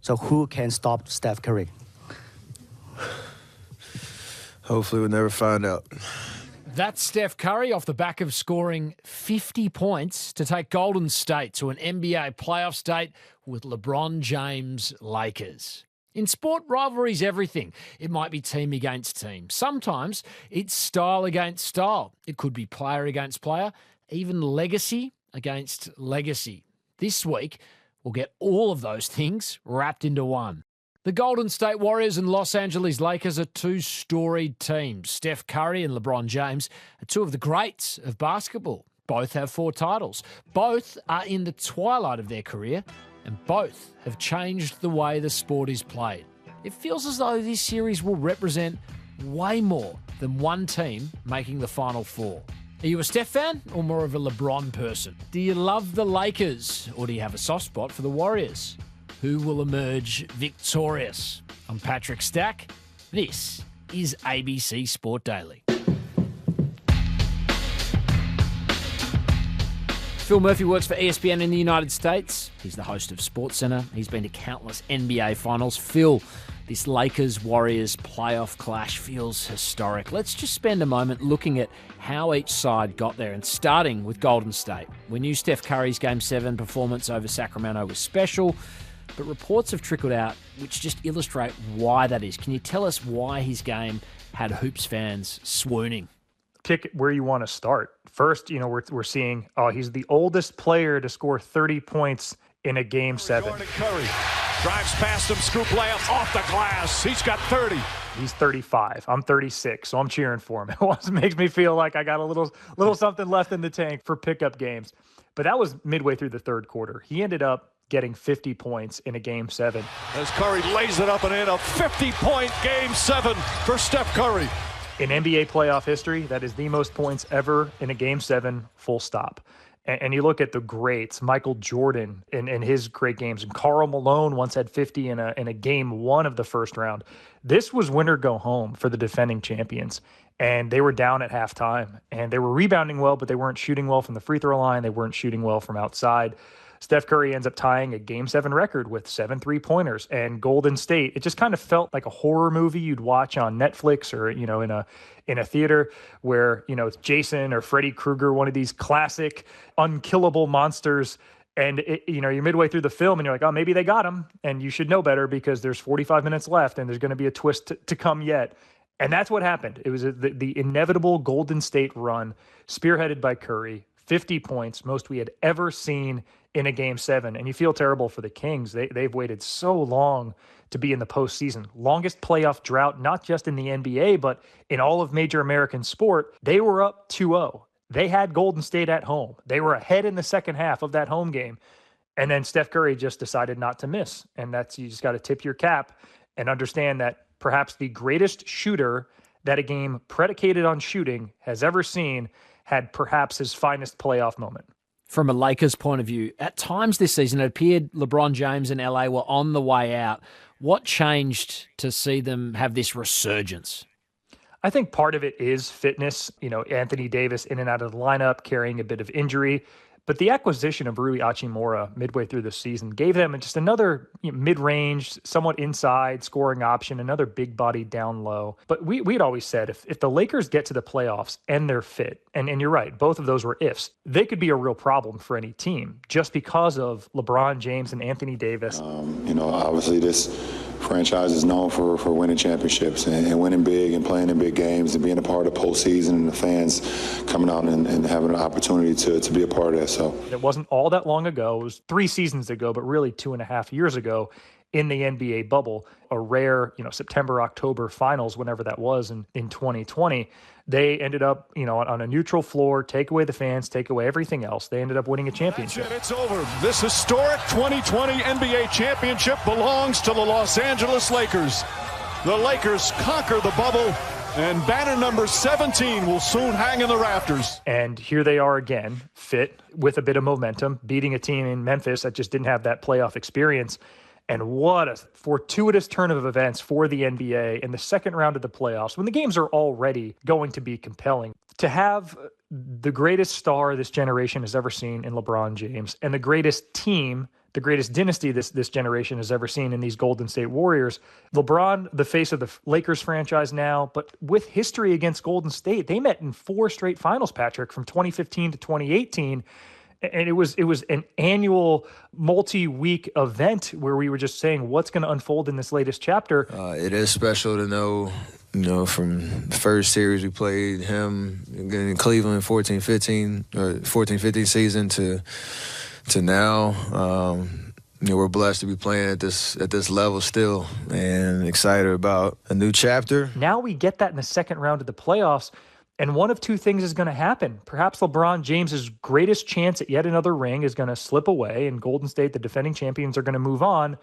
So who can stop Steph Curry? Hopefully we'll never find out. That's Steph Curry off the back of scoring 50 points to take Golden State to an NBA playoff state with LeBron James' Lakers. In sport, rivalry's everything. It might be team against team. Sometimes it's style against style. It could be player against player, even legacy against legacy. This week, we'll get all of those things wrapped into one. The Golden State Warriors and Los Angeles Lakers are two storied teams. Steph Curry and LeBron James are two of the greats of basketball. Both have 4 titles. Both are in the twilight of their career, and both have changed the way the sport is played. It feels as though this series will represent way more than one team making the Final Four. Are you a Steph fan or more of a LeBron person? Do you love the Lakers or do you have a soft spot for the Warriors? Who will emerge victorious? I'm Patrick Stack. This is ABC Sport Daily. Phil Murphy works for ESPN in the United States. He's the host of SportsCenter. He's been to countless NBA finals. Phil, this Lakers-Warriors playoff clash feels historic. Let's just spend a moment looking at how each side got there, and starting with Golden State. We knew Steph Curry's Game 7 performance over Sacramento was special, but reports have trickled out which just illustrate why that is. Can you tell us why his game had Hoops fans swooning? Pick where you want to start. First, we're seeing, he's the oldest player to score 30 points in a Game 7. Curry drives past him, scoop layup off the glass. He's got 30. He's 35. I'm 36, so I'm cheering for him. It makes me feel like I got a little something left in the tank for pickup games. But that was midway through the third quarter. He ended up getting 50 points in a Game 7. As Curry lays it up and in, a 50-point Game 7 for Steph Curry. In NBA playoff history, that is the most points ever in a Game 7, full stop. And you look at the greats, Michael Jordan in his great games, and Karl Malone once had 50 in a Game 1 of the first round. This was win or go home for the defending champions. And they were down at halftime, and they were rebounding well, but they weren't shooting well from the free throw line. They weren't shooting well from outside. Steph Curry ends up tying a Game 7 record with 7 3-pointers, and Golden State, it just kind of felt like a horror movie you'd watch on Netflix or, in a theater where, it's Jason or Freddy Krueger, one of these classic unkillable monsters. And, you're midway through the film and you're like, oh, maybe they got him. And you should know better because there's 45 minutes left and there's going to be a twist to come yet. And that's what happened. It was the inevitable Golden State run spearheaded by Curry, 50 points, most we had ever seen in a Game 7. And you feel terrible for the Kings. They've waited so long to be in the postseason. Longest playoff drought, not just in the NBA, but in all of major American sport. They were up 2-0. They had Golden State at home. They were ahead in the second half of that home game. And then Steph Curry just decided not to miss. And you just got to tip your cap and understand that perhaps the greatest shooter that a game predicated on shooting has ever seen had perhaps his finest playoff moment. From a Lakers point of view, at times this season, it appeared LeBron James and LA were on the way out. What changed to see them have this resurgence? I think part of it is fitness. Anthony Davis in and out of the lineup, carrying a bit of injury. But the acquisition of Rui Hachimura midway through the season gave them just another mid-range, somewhat inside scoring option, another big body down low. But we'd always said if the Lakers get to the playoffs and they're fit, and you're right, both of those were ifs, they could be a real problem for any team just because of LeBron James and Anthony Davis. Obviously this franchise is known for winning championships and winning big and playing in big games and being a part of the postseason and the fans coming out and having an opportunity to be a part of that. So it wasn't all that long ago. It was 3 seasons ago, but really 2.5 years ago in the NBA bubble, a rare, September, October finals, whenever that was in 2020. They ended up, on a neutral floor, take away the fans, take away everything else. They ended up winning a championship. That's it. It's over. This historic 2020 NBA championship belongs to the Los Angeles Lakers. The Lakers conquer the bubble, and banner number 17 will soon hang in the rafters. And here they are again, fit with a bit of momentum, beating a team in Memphis that just didn't have that playoff experience. And what a fortuitous turn of events for the NBA in the second round of the playoffs, when the games are already going to be compelling. To have the greatest star this generation has ever seen in LeBron James and the greatest team the greatest dynasty this generation has ever seen in these Golden State Warriors. LeBron, the face of the Lakers franchise now, but with history against Golden State, they met in 4 straight finals, Patrick, from 2015 to 2018. And it was an annual multi-week event where we were just saying what's going to unfold in this latest chapter. It is special to know, from the first series we played him in Cleveland 14-15 season to now. We're blessed to be playing at this level still and excited about a new chapter. Now we get that in the second round of the playoffs. And one of two things is going to happen. Perhaps LeBron James's greatest chance at yet another ring is going to slip away, and Golden State, the defending champions, are going to move on.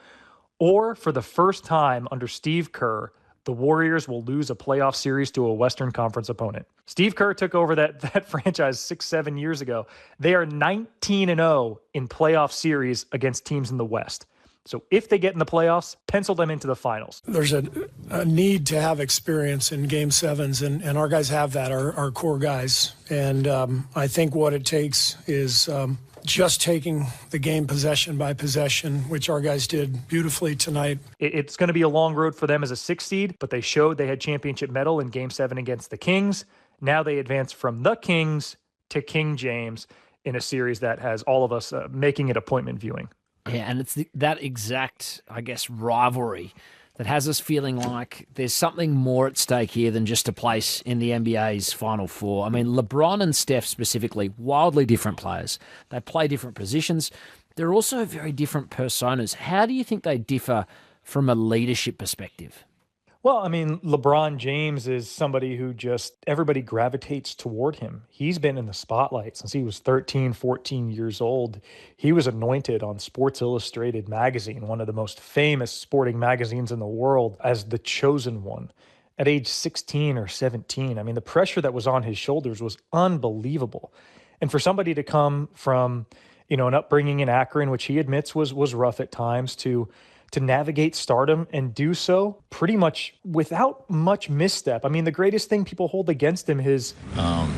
Or for the first time under Steve Kerr, the Warriors will lose a playoff series to a Western Conference opponent. Steve Kerr took over that franchise 6-7 years ago. They are 19-0 in playoff series against teams in the West. So if they get in the playoffs, pencil them into the finals. There's a need to have experience in Game 7s, and our guys have that, our core guys. And I think what it takes is just taking the game possession by possession, which our guys did beautifully tonight. It's going to be a long road for them as a 6th seed, but they showed they had championship mettle in Game 7 against the Kings. Now they advance from the Kings to King James in a series that has all of us making it appointment viewing. Yeah, and it's that exact, rivalry that has us feeling like there's something more at stake here than just a place in the NBA's Final Four. I mean, LeBron and Steph specifically, wildly different players. They play different positions. They're also very different personas. How do you think they differ from a leadership perspective? Well, I mean, LeBron James is somebody who just everybody gravitates toward him. He's been in the spotlight since he was 13, 14 years old. He was anointed on Sports Illustrated magazine, one of the most famous sporting magazines in the world, as the chosen one at age 16 or 17. I mean, the pressure that was on his shoulders was unbelievable. And for somebody to come from, an upbringing in Akron, which he admits was rough at times, to navigate stardom and do so pretty much without much misstep. I mean, the greatest thing people hold against him is...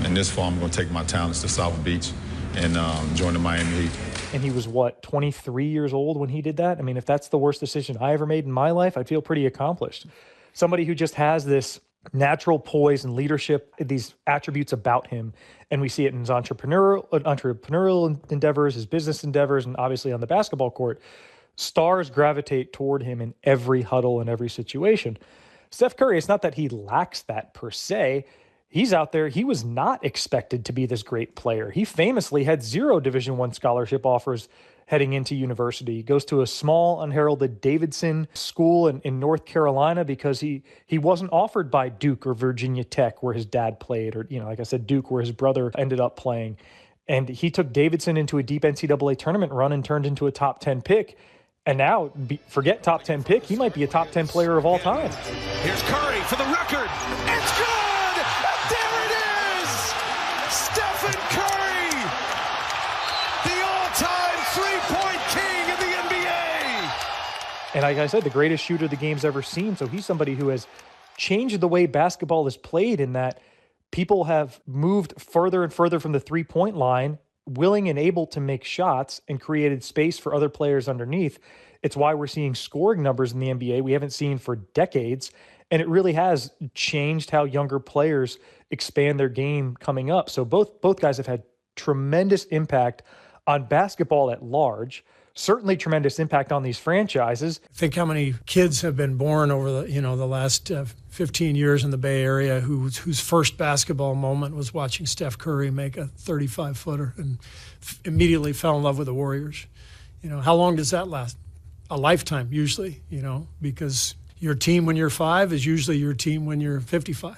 in this fall, I'm going to take my talents to South Beach and join the Miami Heat. And he was, 23 years old when he did that? I mean, if that's the worst decision I ever made in my life, I'd feel pretty accomplished. Somebody who just has this natural poise and leadership, these attributes about him, and we see it in his entrepreneurial endeavors, his business endeavors, and obviously on the basketball court. Stars gravitate toward him in every huddle and every situation. Steph Curry, it's not that he lacks that per se. He's out there. He was not expected to be this great player. He famously had 0 Division I scholarship offers heading into university. He goes to a small, unheralded Davidson school in North Carolina because he wasn't offered by Duke or Virginia Tech, where his dad played, or, like I said, Duke, where his brother ended up playing. And he took Davidson into a deep NCAA tournament run and turned into a top 10 pick. And now, forget top 10 pick, he might be a top 10 player of all time. Here's Curry for the record. It's good! There it is! Stephen Curry, the all-time three-point king of the NBA! And like I said, the greatest shooter the game's ever seen. So he's somebody who has changed the way basketball is played, in that people have moved further and further from the three-point line, willing and able to make shots, and created space for other players underneath. It's why we're seeing scoring numbers in the NBA we haven't seen for decades. And it really has changed how younger players expand their game coming up. So both guys have had tremendous impact on basketball at large, certainly tremendous impact on these franchises. Think how many kids have been born over the last 15 years in the Bay Area whose first basketball moment was watching Steph Curry make a 35-footer and immediately fell in love with the Warriors. How long does that last? A lifetime, usually, because your team when you're 5 is usually your team when you're 55.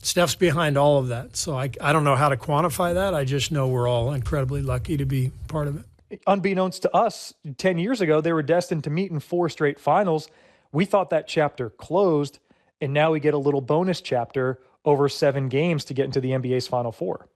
Steph's behind all of that. So I don't know how to quantify that. I just know we're all incredibly lucky to be part of it. Unbeknownst to us, 10 years ago, they were destined to meet in 4 straight finals. We thought that chapter closed, and now we get a little bonus chapter over 7 games to get into the NBA's Final Four.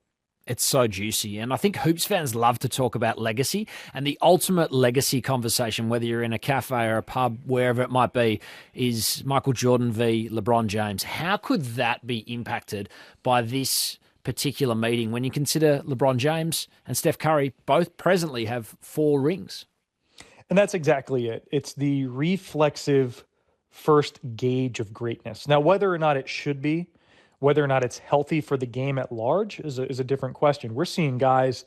It's so juicy. And I think hoops fans love to talk about legacy, and the ultimate legacy conversation, whether you're in a cafe or a pub, wherever it might be, is Michael Jordan v. LeBron James. How could that be impacted by this particular meeting when you consider LeBron James and Steph Curry both presently have 4 rings? And that's exactly it. It's the reflexive first gauge of greatness. Now, whether or not it should be, whether or not it's healthy for the game at large is a different question. We're seeing guys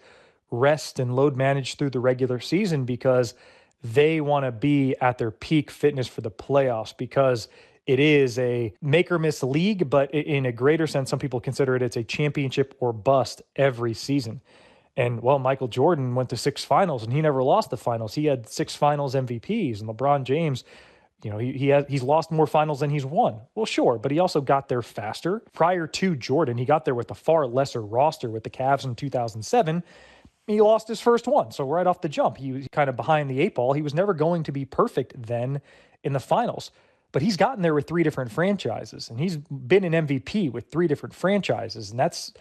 rest and load manage through the regular season because they want to be at their peak fitness for the playoffs, because it is a make or miss league, but in a greater sense, some people consider it's a championship or bust every season. And, well, Michael Jordan went to 6 finals and he never lost the finals. He had 6 finals MVPs. And LeBron James, he's lost more finals than he's won. Well, sure, but he also got there faster. Prior to Jordan, he got there with a far lesser roster with the Cavs in 2007. He lost his first one. So right off the jump, he was kind of behind the 8 ball. He was never going to be perfect then in the finals. But he's gotten there with 3 different franchises, and he's been an MVP with 3 different franchises. And that's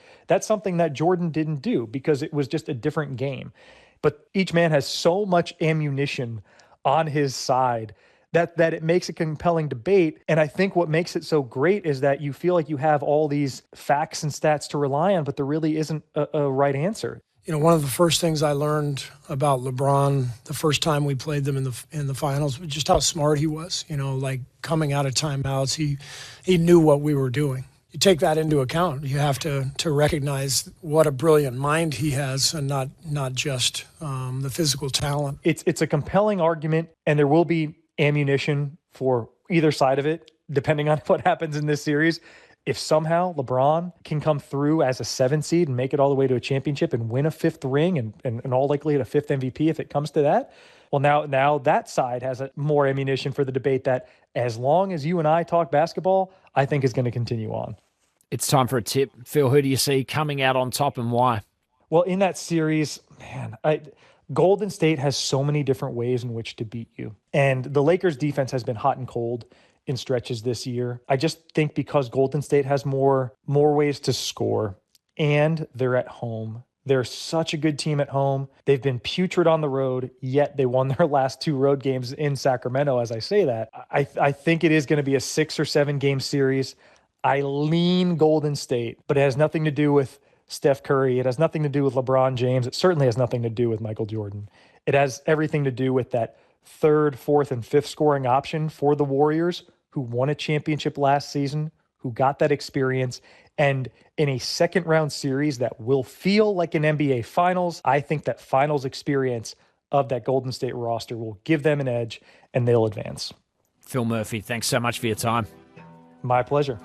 something that Jordan didn't do because it was just a different game. But each man has so much ammunition on his side that it makes a compelling debate. And I think what makes it so great is that you feel like you have all these facts and stats to rely on, but there really isn't a right answer. One of the first things I learned about LeBron the first time we played them in the finals was just how smart he was. Like coming out of timeouts, he knew what we were doing. You take that into account. You have to recognize what a brilliant mind he has, and not just the physical talent. It's a compelling argument, and there will be ammunition for either side of it, depending on what happens in this series. If somehow LeBron can come through as a 7 seed and make it all the way to a championship and win a 5th ring and in all likelihood a 5th MVP if it comes to that, well, now that side has more ammunition for the debate that as long as you and I talk basketball, I think is going to continue on. It's time for a tip. Phil, who do you see coming out on top and why? Well, in that series, Golden State has so many different ways in which to beat you. And the Lakers defense has been hot and cold in stretches this year. I just think because Golden State has more ways to score and they're at home. They're such a good team at home. They've been putrid on the road, yet they won their last 2 road games in Sacramento. As I say that, I think it is going to be a 6 or 7 game series. I lean Golden State, but it has nothing to do with Steph Curry. It has nothing to do with LeBron James. It certainly has nothing to do with Michael Jordan. It has everything to do with that 3rd, 4th, and 5th scoring option for the Warriors, who won a championship last season, who got that experience, and in a second round series that will feel like an NBA Finals, I think that finals experience of that Golden State roster will give them an edge and they'll advance. Phil Murphy, thanks so much for your time. My pleasure.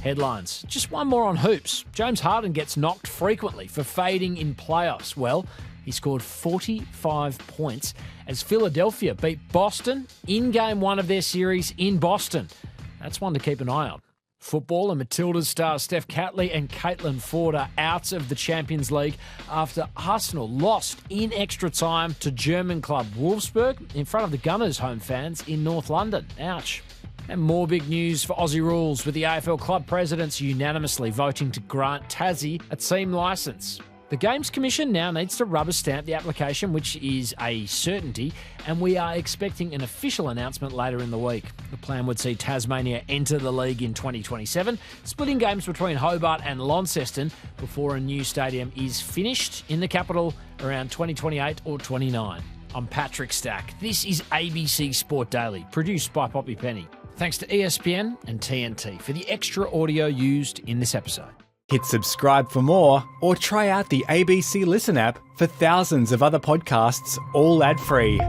Headlines. Just one more on hoops. James Harden gets knocked frequently for fading in playoffs. Well, he scored 45 points as Philadelphia beat Boston in Game 1 of their series in Boston. That's one to keep an eye on. Football and Matildas stars Steph Catley and Caitlin Ford are out of the Champions League after Arsenal lost in extra time to German club Wolfsburg in front of the Gunners' home fans in North London. Ouch. And more big news for Aussie rules, with the AFL club presidents unanimously voting to grant Tassie a team licence. The Games Commission now needs to rubber stamp the application, which is a certainty, and we are expecting an official announcement later in the week. The plan would see Tasmania enter the league in 2027, splitting games between Hobart and Launceston before a new stadium is finished in the capital around 2028 or 29. I'm Patrick Stack. This is ABC Sport Daily, produced by Poppy Penny. Thanks to ESPN and TNT for the extra audio used in this episode. Hit subscribe for more, or try out the ABC Listen app for thousands of other podcasts, all ad-free.